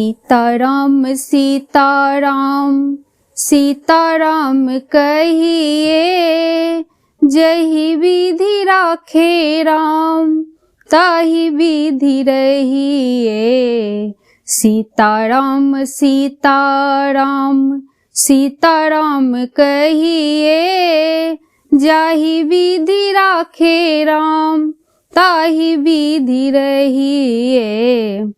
सीताराम सीताराम सीताराम कहिए, जहि विधि राखे राम ताहि विधि रहिए। सीताराम सीताराम सीताराम कहिए, जाहि विधि राखे राम ताहि विधि रहिए।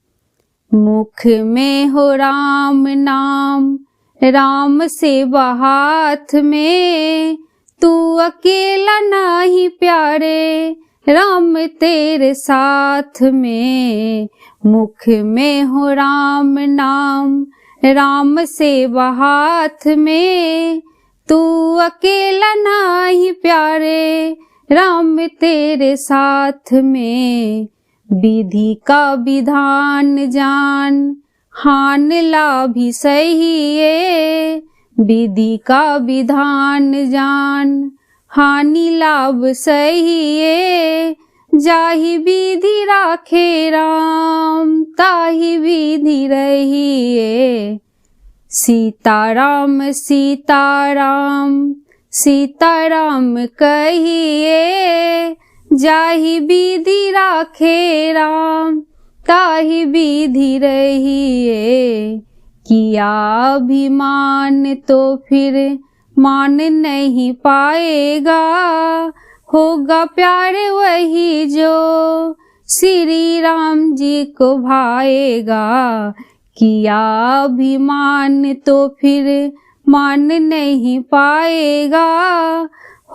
मुख में हो राम नाम, राम सेवा हाथ में, तू अकेला नाही प्यारे, राम तेरे साथ में। मुख में हो राम नाम, राम सेवा हाथ में, तू अकेला नाही प्यारे, राम तेरे साथ में। विधि का विधान जान, हान लाभी सहिए। विधि का विधान जान, हानि लाभ सहिए। जाहि विधि राखे राम ताहि विधि रहिए। सीताराम सीताराम सीताराम कहिए, जाहि विधि राखे राम ताहि विधि रहिए। किया अभिमान तो फिर मान नहीं पाएगा, होगा प्यारे वही जो श्री राम जी को भाएगा। किया अभिमान तो फिर मान नहीं पाएगा,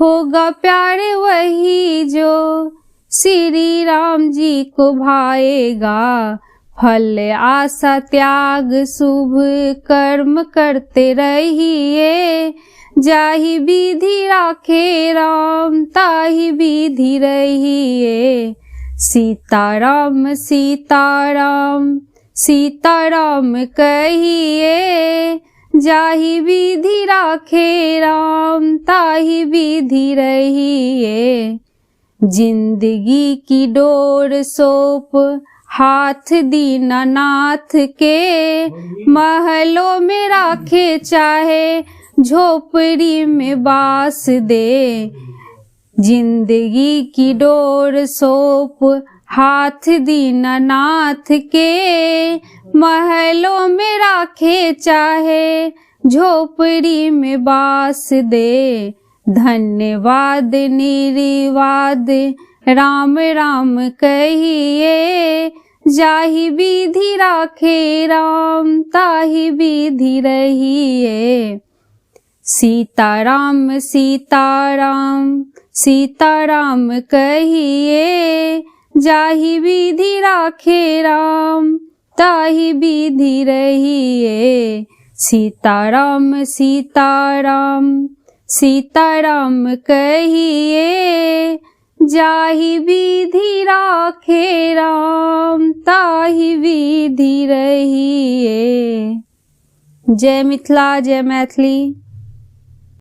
होगा प्यारे वही जो श्री राम जी को भाएगा। फल आशा त्याग शुभ कर्म करते रहिए, जाहि विधि राखे राम ताहि विधि रहिए। सीताराम सीताराम सीताराम कहिए, जाहि विधि राखे राम ताहि विधि रहिए। जिंदगी की डोर सौंप हाथ दीनानाथ के, महलों में राखे चाहे झोपड़ी में बास दे। जिंदगी की डोर सौंप हाथ दीनानाथ के, महलों में राखे चाहे झोपड़ी में बास दे। धन्यवाद निर्वाद राम राम कहिए, जाहि विधि राखे राम ताहि विधि रहिए। सीताराम सीताराम सीताराम कहिए, जाहि विधि राखे राम ताहि विधि रहिए। सीताराम सीताराम सीताराम कहिए, जाहि विधि राखे राम ताहि विधि रहिए। जय मिथिला जय मैथिली।